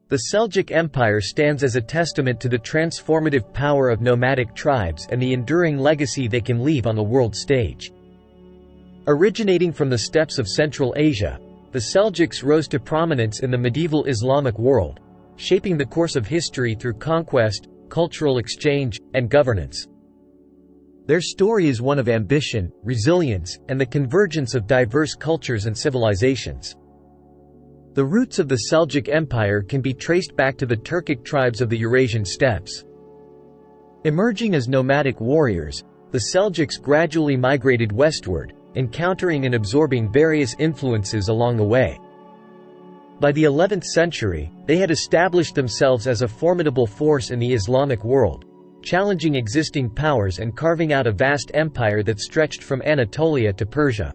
The Seljuk Empire stands as a testament to the transformative power of nomadic tribes and the enduring legacy they can leave on the world stage. Originating from the steppes of Central Asia, the Seljuks rose to prominence in the medieval Islamic world, shaping the course of history through conquest, cultural exchange, and governance. Their story is one of ambition, resilience, and the convergence of diverse cultures and civilizations. The roots of the Seljuk Empire can be traced back to the Turkic tribes of the Eurasian steppes. Emerging as nomadic warriors, the Seljuks gradually migrated westward, encountering and absorbing various influences along the way. By the 11th century, they had established themselves as a formidable force in the Islamic world, challenging existing powers and carving out a vast empire that stretched from Anatolia to Persia.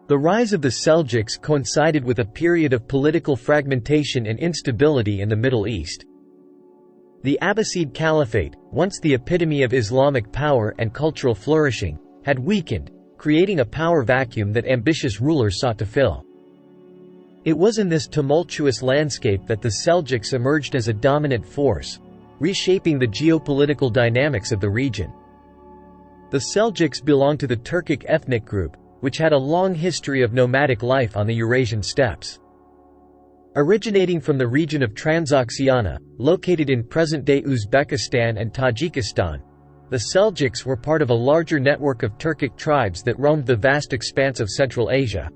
The rise of the Seljuks coincided with a period of political fragmentation and instability in the Middle East. The Abbasid Caliphate, once the epitome of Islamic power and cultural flourishing, had weakened, creating a power vacuum that ambitious rulers sought to fill. It was in this tumultuous landscape that the Seljuks emerged as a dominant force, reshaping the geopolitical dynamics of the region. The Seljuks belonged to the Turkic ethnic group, which had a long history of nomadic life on the Eurasian steppes. Originating from the region of Transoxiana, located in present-day Uzbekistan and Tajikistan, the Seljuks were part of a larger network of Turkic tribes that roamed the vast expanse of Central Asia.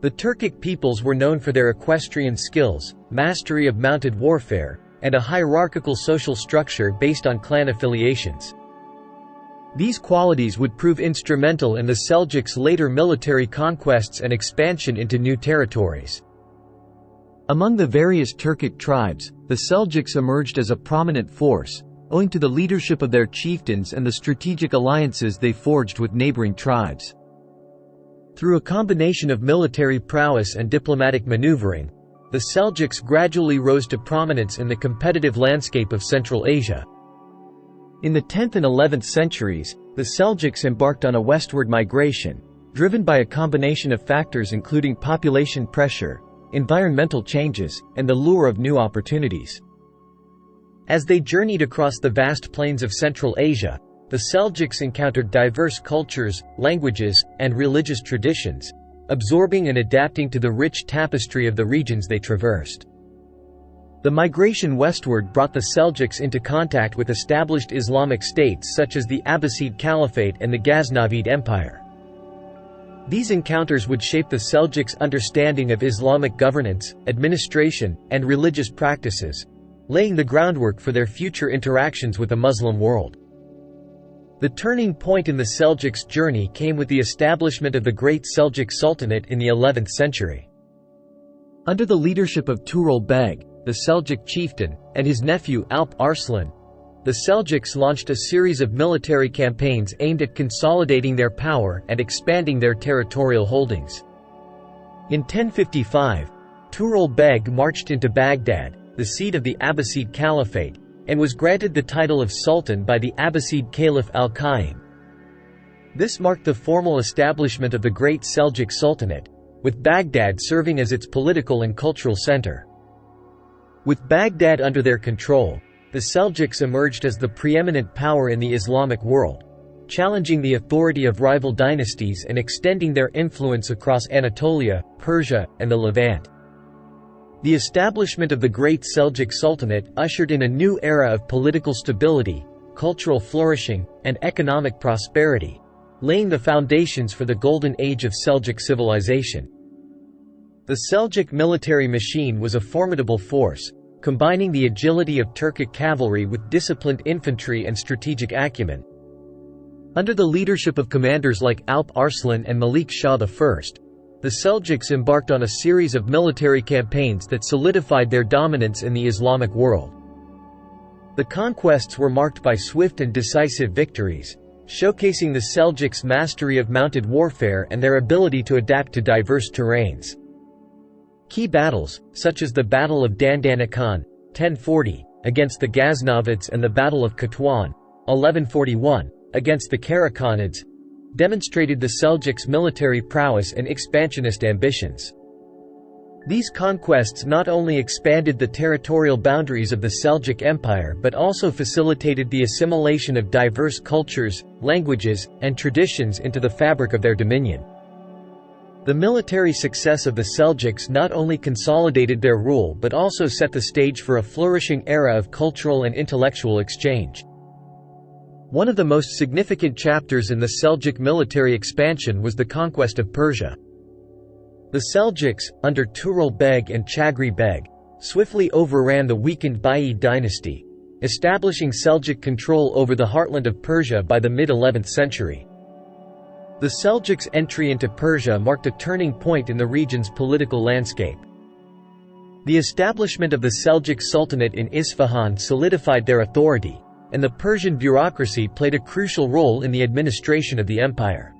The Turkic peoples were known for their equestrian skills, mastery of mounted warfare, and a hierarchical social structure based on clan affiliations. These qualities would prove instrumental in the Seljuks' later military conquests and expansion into new territories. Among the various Turkic tribes, the Seljuks emerged as a prominent force, owing to the leadership of their chieftains and the strategic alliances they forged with neighboring tribes. Through a combination of military prowess and diplomatic maneuvering, the Seljuks gradually rose to prominence in the competitive landscape of Central Asia. In the 10th and 11th centuries, the Seljuks embarked on a westward migration, driven by a combination of factors including population pressure, environmental changes, and the lure of new opportunities. As they journeyed across the vast plains of Central Asia, the Seljuks encountered diverse cultures, languages, and religious traditions, absorbing and adapting to the rich tapestry of the regions they traversed. The migration westward brought the Seljuks into contact with established Islamic states such as the Abbasid Caliphate and the Ghaznavid Empire. These encounters would shape the Seljuks' understanding of Islamic governance, administration, and religious practices, laying the groundwork for their future interactions with the Muslim world. The turning point in the Seljuks' journey came with the establishment of the Great Seljuk Sultanate in the 11th century. Under the leadership of Tural Beg, the Seljuk chieftain, and his nephew Alp Arslan, the Seljuks launched a series of military campaigns aimed at consolidating their power and expanding their territorial holdings. In 1055, Tural Beg marched into Baghdad, the seat of the Abbasid Caliphate, and was granted the title of Sultan by the Abbasid Caliph al-Qaim. This marked the formal establishment of the Great Seljuk Sultanate, with Baghdad serving as its political and cultural center. With Baghdad under their control, the Seljuks emerged as the preeminent power in the Islamic world, challenging the authority of rival dynasties and extending their influence across Anatolia, Persia, and the Levant. The establishment of the Great Seljuk Sultanate ushered in a new era of political stability, cultural flourishing, and economic prosperity, laying the foundations for the golden age of Seljuk civilization. The Seljuk military machine was a formidable force, combining the agility of Turkic cavalry with disciplined infantry and strategic acumen. Under the leadership of commanders like Alp Arslan and Malik Shah I, the Seljuks embarked on a series of military campaigns that solidified their dominance in the Islamic world. The conquests were marked by swift and decisive victories, showcasing the Seljuks' mastery of mounted warfare and their ability to adapt to diverse terrains. Key battles, such as the Battle of Dandanakan, 1040, against the Ghaznavids and the Battle of Katwan, 1141, against the Karakhanids, demonstrated the Seljuks' military prowess and expansionist ambitions. These conquests not only expanded the territorial boundaries of the Seljuk Empire but also facilitated the assimilation of diverse cultures, languages, and traditions into the fabric of their dominion. The military success of the Seljuks not only consolidated their rule but also set the stage for a flourishing era of cultural and intellectual exchange. One of the most significant chapters in the Seljuk military expansion was the conquest of Persia. The Seljuks, under Tural Beg and Chagri Beg, swiftly overran the weakened Buyid dynasty, establishing Seljuk control over the heartland of Persia by the mid-11th century. The Seljuks' entry into Persia marked a turning point in the region's political landscape. The establishment of the Seljuk Sultanate in Isfahan solidified their authority, and the Persian bureaucracy played a crucial role in the administration of the empire.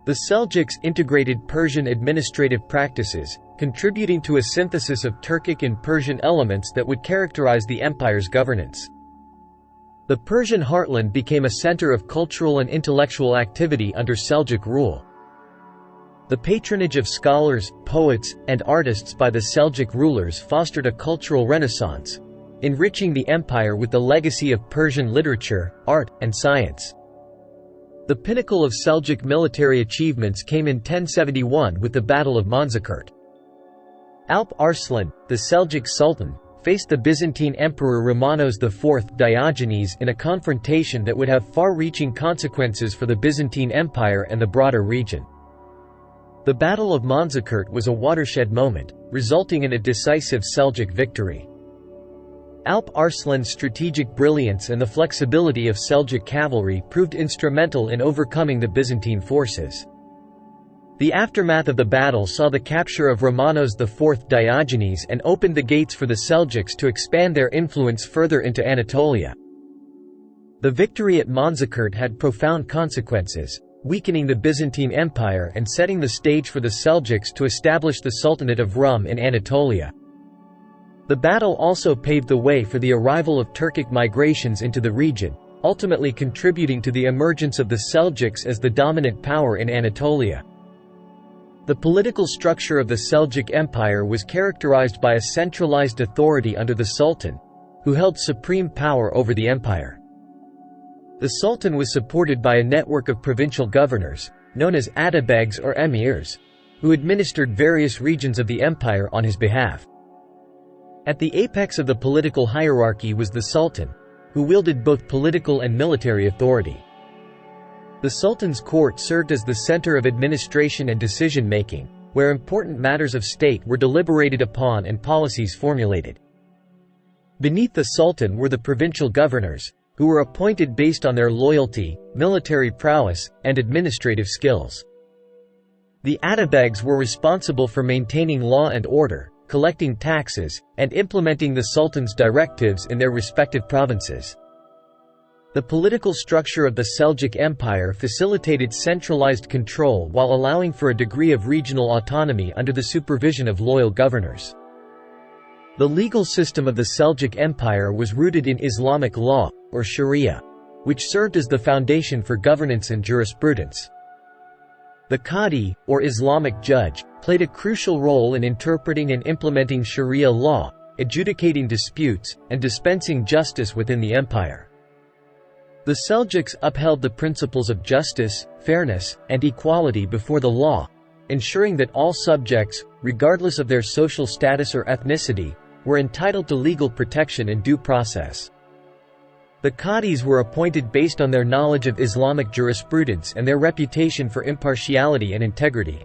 The Seljuks integrated Persian administrative practices, contributing to a synthesis of Turkic and Persian elements that would characterize the empire's governance. The Persian heartland became a center of cultural and intellectual activity under Seljuk rule. The patronage of scholars, poets, and artists by the Seljuk rulers fostered a cultural renaissance, enriching the empire with the legacy of Persian literature, art, and science. The pinnacle of Seljuk military achievements came in 1071 with the Battle of Manzikert. Alp Arslan, the Seljuk Sultan, faced the Byzantine Emperor Romanos IV Diogenes in a confrontation that would have far-reaching consequences for the Byzantine Empire and the broader region. The Battle of Manzikert was a watershed moment, resulting in a decisive Seljuk victory. Alp Arslan's strategic brilliance and the flexibility of Seljuk cavalry proved instrumental in overcoming the Byzantine forces. The aftermath of the battle saw the capture of Romanos IV Diogenes and opened the gates for the Seljuks to expand their influence further into Anatolia. The victory at Manzikert had profound consequences, weakening the Byzantine Empire and setting the stage for the Seljuks to establish the Sultanate of Rum in Anatolia. The battle also paved the way for the arrival of Turkic migrations into the region, ultimately contributing to the emergence of the Seljuks as the dominant power in Anatolia. The political structure of the Seljuk Empire was characterized by a centralized authority under the Sultan, who held supreme power over the empire. The Sultan was supported by a network of provincial governors, known as atabegs or emirs, who administered various regions of the empire on his behalf. At the apex of the political hierarchy was the Sultan, who wielded both political and military authority. The Sultan's court served as the center of administration and decision-making, where important matters of state were deliberated upon and policies formulated. Beneath the Sultan were the provincial governors, who were appointed based on their loyalty, military prowess, and administrative skills. The atabegs were responsible for maintaining law and order, collecting taxes, and implementing the Sultan's directives in their respective provinces. The political structure of the Seljuk Empire facilitated centralized control while allowing for a degree of regional autonomy under the supervision of loyal governors. The legal system of the Seljuk Empire was rooted in Islamic law, or Sharia, which served as the foundation for governance and jurisprudence. The Qadi, or Islamic judge, played a crucial role in interpreting and implementing Sharia law, adjudicating disputes, and dispensing justice within the empire. The Seljuks upheld the principles of justice, fairness, and equality before the law, ensuring that all subjects, regardless of their social status or ethnicity, were entitled to legal protection and due process. The Qadis were appointed based on their knowledge of Islamic jurisprudence and their reputation for impartiality and integrity.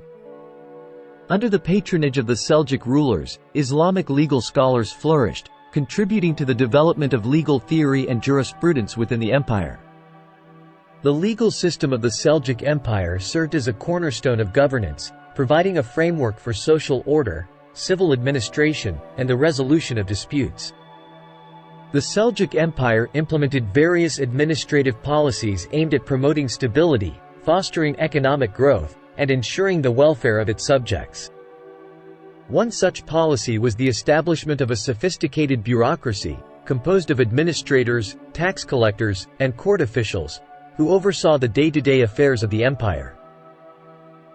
Under the patronage of the Seljuk rulers, Islamic legal scholars flourished, contributing to the development of legal theory and jurisprudence within the empire. The legal system of the Seljuk Empire served as a cornerstone of governance, providing a framework for social order, civil administration, and the resolution of disputes. The Seljuk Empire implemented various administrative policies aimed at promoting stability, fostering economic growth, and ensuring the welfare of its subjects. One such policy was the establishment of a sophisticated bureaucracy, composed of administrators, tax collectors, and court officials, who oversaw the day-to-day affairs of the empire.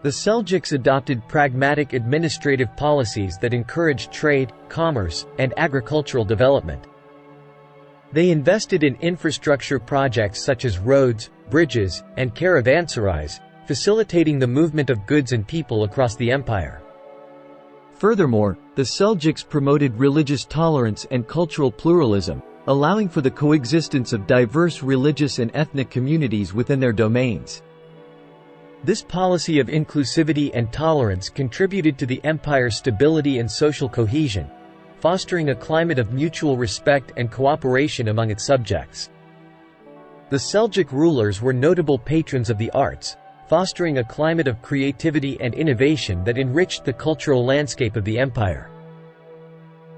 The Seljuks adopted pragmatic administrative policies that encouraged trade, commerce, and agricultural development. They invested in infrastructure projects such as roads, bridges, and caravanserais, facilitating the movement of goods and people across the empire. Furthermore, the Seljuks promoted religious tolerance and cultural pluralism, allowing for the coexistence of diverse religious and ethnic communities within their domains. This policy of inclusivity and tolerance contributed to the empire's stability and social cohesion, fostering a climate of mutual respect and cooperation among its subjects. The Seljuk rulers were notable patrons of the arts, fostering a climate of creativity and innovation that enriched the cultural landscape of the empire.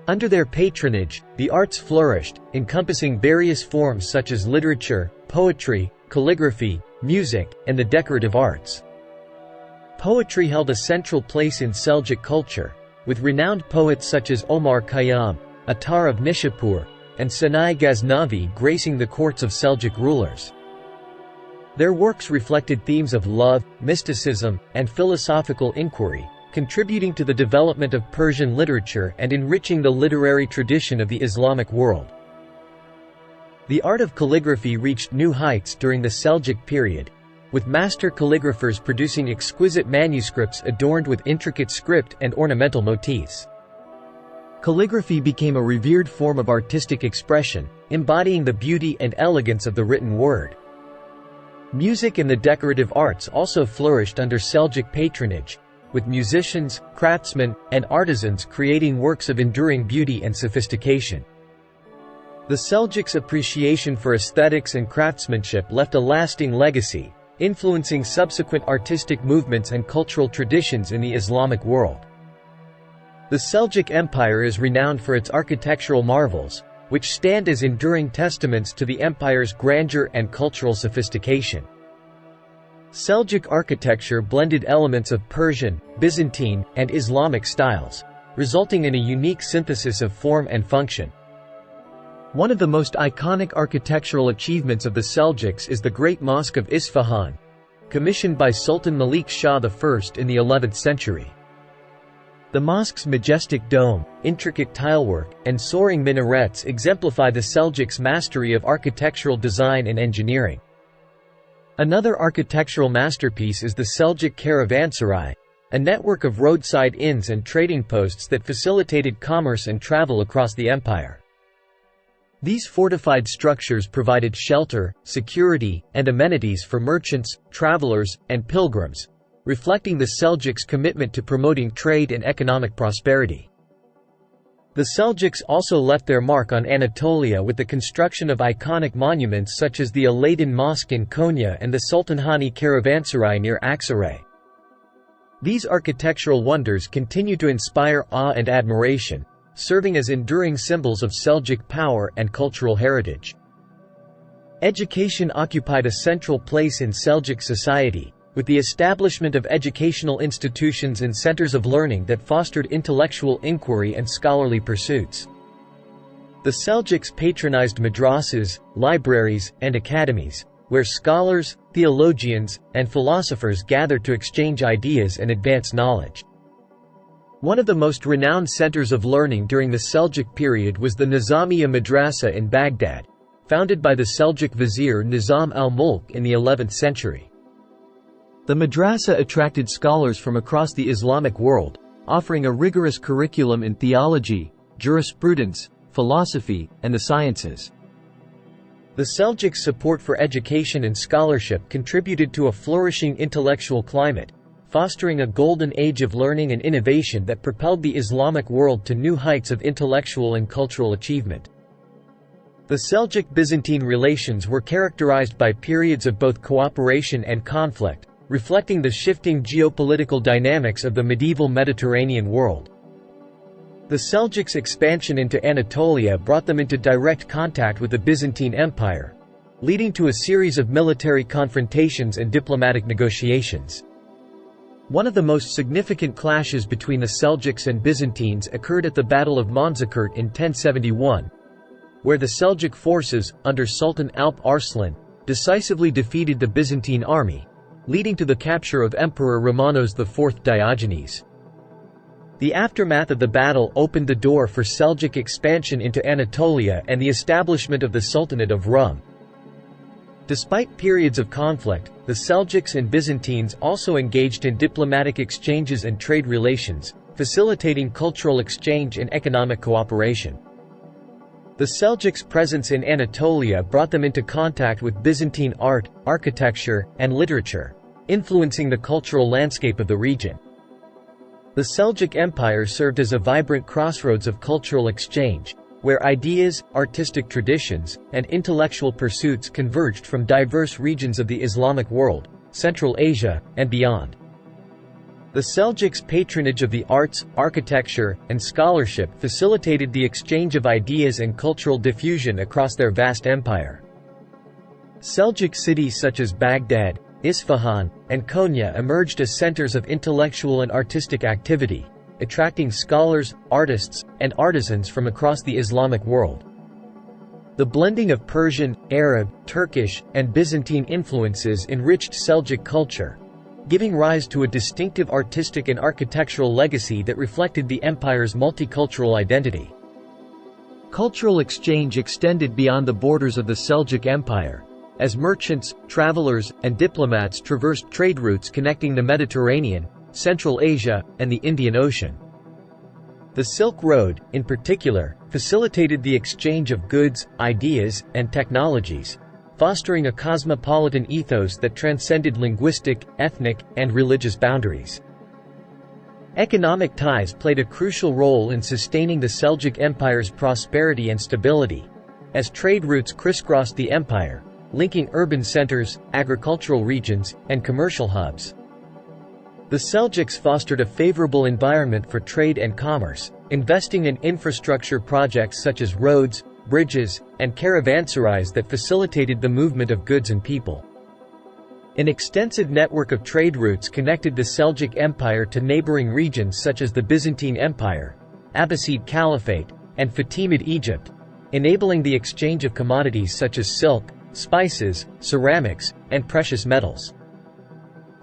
Under their patronage, the arts flourished, encompassing various forms such as literature, poetry, calligraphy, music, and the decorative arts. Poetry held a central place in Seljuk culture, with renowned poets such as Omar Khayyam, Attar of Nishapur, and Sanai Ghaznavi gracing the courts of Seljuk rulers. Their works reflected themes of love, mysticism, and philosophical inquiry, contributing to the development of Persian literature and enriching the literary tradition of the Islamic world. The art of calligraphy reached new heights during the Seljuk period, with master calligraphers producing exquisite manuscripts adorned with intricate script and ornamental motifs. Calligraphy became a revered form of artistic expression, embodying the beauty and elegance of the written word. Music and the decorative arts also flourished under Seljuk patronage, with musicians, craftsmen, and artisans creating works of enduring beauty and sophistication. The Seljuks' appreciation for aesthetics and craftsmanship left a lasting legacy, influencing subsequent artistic movements and cultural traditions in the Islamic world. The Seljuk Empire is renowned for its architectural marvels, which stand as enduring testaments to the empire's grandeur and cultural sophistication. Seljuk architecture blended elements of Persian, Byzantine, and Islamic styles, resulting in a unique synthesis of form and function. One of the most iconic architectural achievements of the Seljuks is the Great Mosque of Isfahan, commissioned by Sultan Malik Shah I in the 11th century. The mosque's majestic dome, intricate tilework, and soaring minarets exemplify the Seljuks' mastery of architectural design and engineering. Another architectural masterpiece is the Seljuk caravanserai, a network of roadside inns and trading posts that facilitated commerce and travel across the empire. These fortified structures provided shelter, security, and amenities for merchants, travelers, and pilgrims, reflecting the Seljuks' commitment to promoting trade and economic prosperity. The Seljuks also left their mark on Anatolia with the construction of iconic monuments such as the Aladdin Mosque in Konya and the Sultanhani Caravanserai near Aksaray. These architectural wonders continue to inspire awe and admiration, serving as enduring symbols of Seljuk power and cultural heritage. Education occupied a central place in Seljuk society, with the establishment of educational institutions and centers of learning that fostered intellectual inquiry and scholarly pursuits. The Seljuks patronized madrasas, libraries, and academies, where scholars, theologians, and philosophers gathered to exchange ideas and advance knowledge. One of the most renowned centers of learning during the Seljuk period was the Nizamiya Madrasa in Baghdad, founded by the Seljuk vizier Nizam al-Mulk in the 11th century. The madrasa attracted scholars from across the Islamic world, offering a rigorous curriculum in theology, jurisprudence, philosophy, and the sciences. The Seljuks' support for education and scholarship contributed to a flourishing intellectual climate, fostering a golden age of learning and innovation that propelled the Islamic world to new heights of intellectual and cultural achievement. The Seljuk-Byzantine relations were characterized by periods of both cooperation and conflict, reflecting the shifting geopolitical dynamics of the medieval Mediterranean world. The Seljuks' expansion into Anatolia brought them into direct contact with the Byzantine Empire, leading to a series of military confrontations and diplomatic negotiations. One of the most significant clashes between the Seljuks and Byzantines occurred at the Battle of Manzikert in 1071, where the Seljuk forces, under Sultan Alp Arslan, decisively defeated the Byzantine army, leading to the capture of Emperor Romanos IV Diogenes. The aftermath of the battle opened the door for Seljuk expansion into Anatolia and the establishment of the Sultanate of Rum. Despite periods of conflict, the Seljuks and Byzantines also engaged in diplomatic exchanges and trade relations, facilitating cultural exchange and economic cooperation. The Seljuks' presence in Anatolia brought them into contact with Byzantine art, architecture, and literature, influencing the cultural landscape of the region. The Seljuk Empire served as a vibrant crossroads of cultural exchange, where ideas, artistic traditions, and intellectual pursuits converged from diverse regions of the Islamic world, Central Asia, and beyond. The Seljuks' patronage of the arts, architecture, and scholarship facilitated the exchange of ideas and cultural diffusion across their vast empire. Seljuk cities such as Baghdad, Isfahan, and Konya emerged as centers of intellectual and artistic activity, attracting scholars, artists, and artisans from across the Islamic world. The blending of Persian, Arab, Turkish, and Byzantine influences enriched Seljuk culture, giving rise to a distinctive artistic and architectural legacy that reflected the empire's multicultural identity. Cultural exchange extended beyond the borders of the Seljuk Empire, as merchants, travelers, and diplomats traversed trade routes connecting the Mediterranean, Central Asia, and the Indian Ocean. The Silk Road, in particular, facilitated the exchange of goods, ideas, and technologies, fostering a cosmopolitan ethos that transcended linguistic, ethnic, and religious boundaries. Economic ties played a crucial role in sustaining the Seljuk Empire's prosperity and stability, as trade routes crisscrossed the empire, linking urban centers, agricultural regions, and commercial hubs. The Seljuks fostered a favorable environment for trade and commerce, investing in infrastructure projects such as roads, bridges, and caravanserais that facilitated the movement of goods and people. An extensive network of trade routes connected the Seljuk Empire to neighboring regions such as the Byzantine Empire, Abbasid Caliphate, and Fatimid Egypt, enabling the exchange of commodities such as silk, spices, ceramics, and precious metals.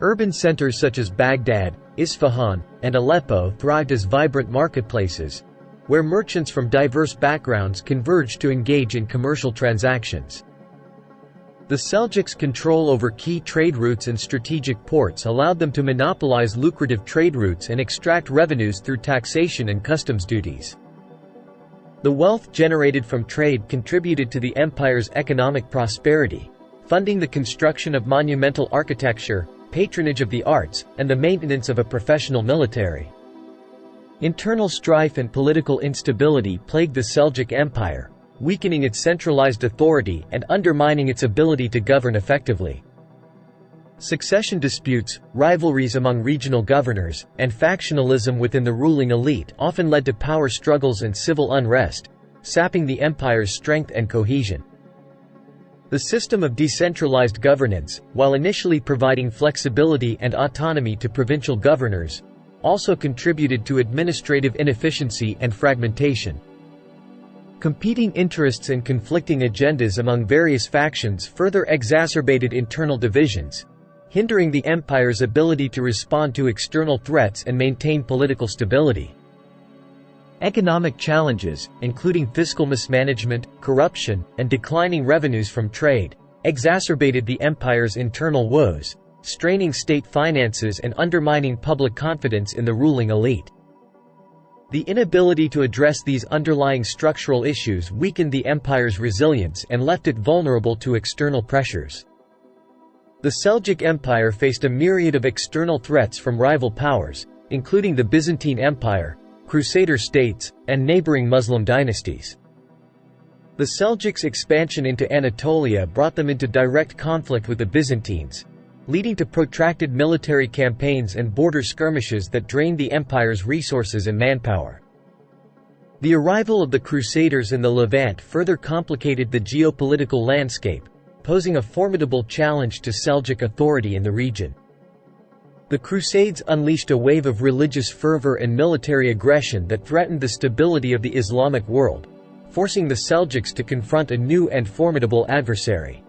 Urban centers such as Baghdad, Isfahan, and Aleppo thrived as vibrant marketplaces, where merchants from diverse backgrounds converged to engage in commercial transactions. The Seljuks' control over key trade routes and strategic ports allowed them to monopolize lucrative trade routes and extract revenues through taxation and customs duties. The wealth generated from trade contributed to the empire's economic prosperity, funding the construction of monumental architecture, patronage of the arts, and the maintenance of a professional military. Internal strife and political instability plagued the Seljuk Empire, weakening its centralized authority and undermining its ability to govern effectively. Succession disputes, rivalries among regional governors, and factionalism within the ruling elite often led to power struggles and civil unrest, sapping the empire's strength and cohesion. The system of decentralized governance, while initially providing flexibility and autonomy to provincial governors, also contributed to administrative inefficiency and fragmentation. Competing interests and conflicting agendas among various factions further exacerbated internal divisions, hindering the empire's ability to respond to external threats and maintain political stability. Economic challenges, including fiscal mismanagement, corruption, and declining revenues from trade, exacerbated the empire's internal woes, straining state finances and undermining public confidence in the ruling elite. The inability to address these underlying structural issues weakened the empire's resilience and left it vulnerable to external pressures. The Seljuk Empire faced a myriad of external threats from rival powers, including the Byzantine Empire, Crusader states, and neighboring Muslim dynasties. The Seljuks' expansion into Anatolia brought them into direct conflict with the Byzantines, leading to protracted military campaigns and border skirmishes that drained the empire's resources and manpower. The arrival of the Crusaders in the Levant further complicated the geopolitical landscape, posing a formidable challenge to Seljuk authority in the region. The Crusades unleashed a wave of religious fervor and military aggression that threatened the stability of the Islamic world, forcing the Seljuks to confront a new and formidable adversary.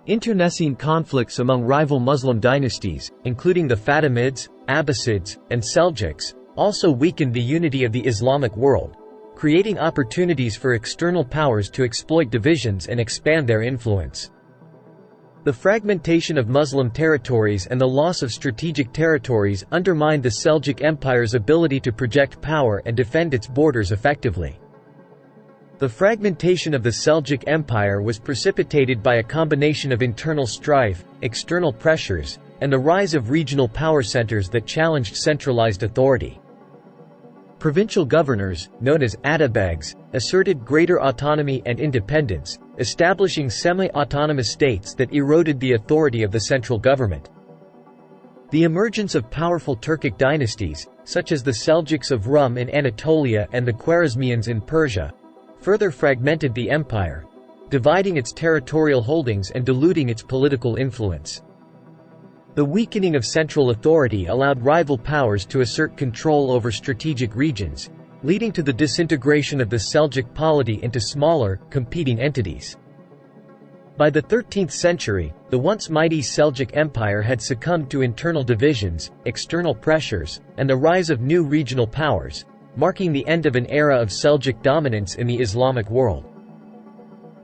Internecine conflicts among rival Muslim dynasties, including the Fatimids, Abbasids, and Seljuks, also weakened the unity of the Islamic world, creating opportunities for external powers to exploit divisions and expand their influence. The fragmentation of Muslim territories and the loss of strategic territories undermined the Seljuk Empire's ability to project power and defend its borders effectively. The fragmentation of the Seljuk Empire was precipitated by a combination of internal strife, external pressures, and the rise of regional power centers that challenged centralized authority. Provincial governors, known as atabegs, asserted greater autonomy and independence, establishing semi-autonomous states that eroded the authority of the central government. The emergence of powerful Turkic dynasties, such as the Seljuks of Rum in Anatolia and the Khwarezmians in Persia, further fragmented the empire, dividing its territorial holdings and diluting its political influence. The weakening of central authority allowed rival powers to assert control over strategic regions, leading to the disintegration of the Seljuk polity into smaller, competing entities. By the 13th century, the once mighty Seljuk Empire had succumbed to internal divisions, external pressures, and the rise of new regional powers, marking the end of an era of Seljuk dominance in the Islamic world.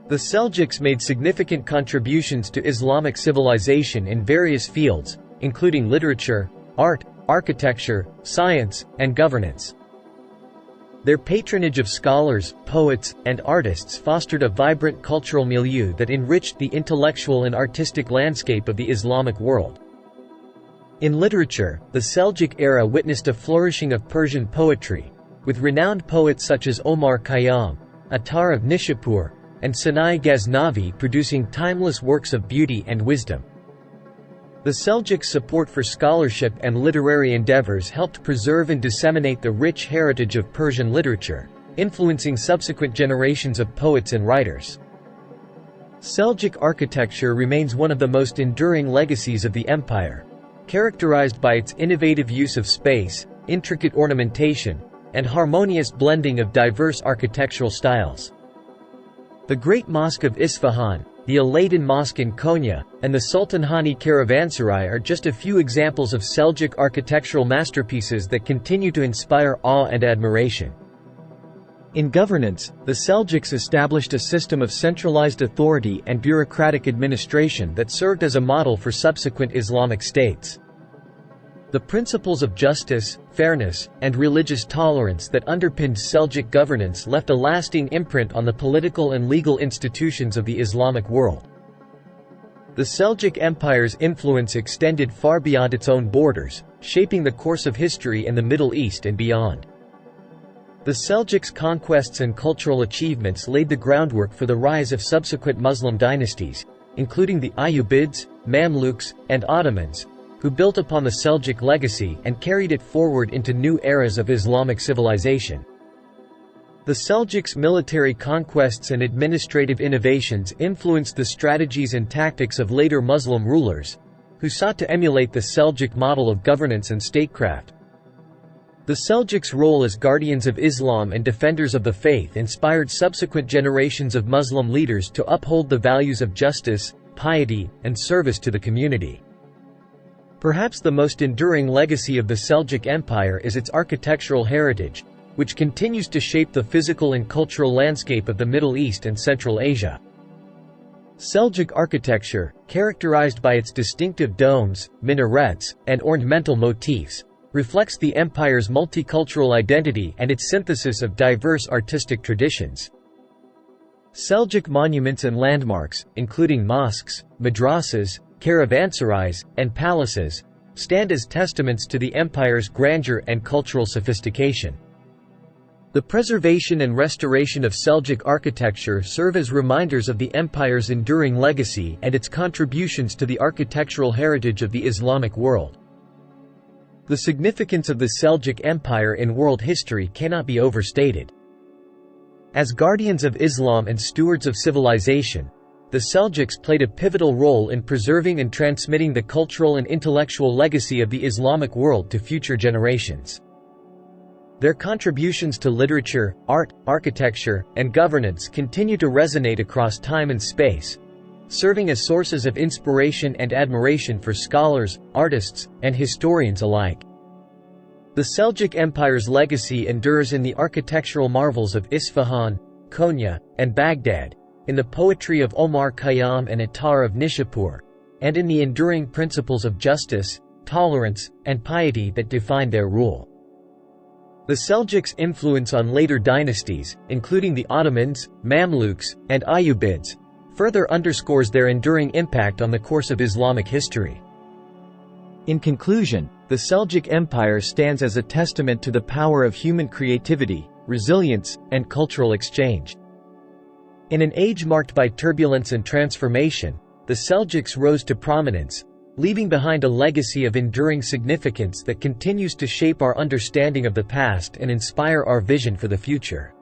The Seljuks made significant contributions to Islamic civilization in various fields, including literature, art, architecture, science, and governance. Their patronage of scholars, poets, and artists fostered a vibrant cultural milieu that enriched the intellectual and artistic landscape of the Islamic world. In literature, the Seljuk era witnessed a flourishing of Persian poetry, with renowned poets such as Omar Khayyam, Attar of Nishapur, and Sanai Ghaznavi producing timeless works of beauty and wisdom. The Seljuks' support for scholarship and literary endeavors helped preserve and disseminate the rich heritage of Persian literature, influencing subsequent generations of poets and writers. Seljuk architecture remains one of the most enduring legacies of the empire, characterized by its innovative use of space, intricate ornamentation, and harmonious blending of diverse architectural styles. The Great Mosque of Isfahan, the Aladdin Mosque in Konya, and the Sultanhani Caravanserai are just a few examples of Seljuk architectural masterpieces that continue to inspire awe and admiration. In governance, the Seljuks established a system of centralized authority and bureaucratic administration that served as a model for subsequent Islamic states. The principles of justice, fairness, and religious tolerance that underpinned Seljuk governance left a lasting imprint on the political and legal institutions of the Islamic world. The Seljuk Empire's influence extended far beyond its own borders, shaping the course of history in the Middle East and beyond. The Seljuks' conquests and cultural achievements laid the groundwork for the rise of subsequent Muslim dynasties, including the Ayyubids, Mamluks, and Ottomans, who built upon the Seljuk legacy and carried it forward into new eras of Islamic civilization. The Seljuks' military conquests and administrative innovations influenced the strategies and tactics of later Muslim rulers, who sought to emulate the Seljuk model of governance and statecraft. The Seljuks' role as guardians of Islam and defenders of the faith inspired subsequent generations of Muslim leaders to uphold the values of justice, piety, and service to the community. Perhaps the most enduring legacy of the Seljuk Empire is its architectural heritage, which continues to shape the physical and cultural landscape of the Middle East and Central Asia. Seljuk architecture, characterized by its distinctive domes, minarets, and ornamental motifs, reflects the empire's multicultural identity and its synthesis of diverse artistic traditions. Seljuk monuments and landmarks, including mosques, madrasas, caravanserais, and palaces, stand as testaments to the empire's grandeur and cultural sophistication. The preservation and restoration of Seljuk architecture serve as reminders of the empire's enduring legacy and its contributions to the architectural heritage of the Islamic world. The significance of the Seljuk Empire in world history cannot be overstated. As guardians of Islam and stewards of civilization, the Seljuks played a pivotal role in preserving and transmitting the cultural and intellectual legacy of the Islamic world to future generations. Their contributions to literature, art, architecture, and governance continue to resonate across time and space, serving as sources of inspiration and admiration for scholars, artists, and historians alike. The Seljuk Empire's legacy endures in the architectural marvels of Isfahan, Konya, and Baghdad, in the poetry of Omar Khayyam and Attar of Nishapur, and in the enduring principles of justice, tolerance, and piety that define their rule. The Seljuks' influence on later dynasties, including the Ottomans, Mamluks, and Ayyubids, further underscores their enduring impact on the course of Islamic history. In conclusion, the Seljuk Empire stands as a testament to the power of human creativity, resilience, and cultural exchange. In an age marked by turbulence and transformation, the Seljuks rose to prominence, leaving behind a legacy of enduring significance that continues to shape our understanding of the past and inspire our vision for the future.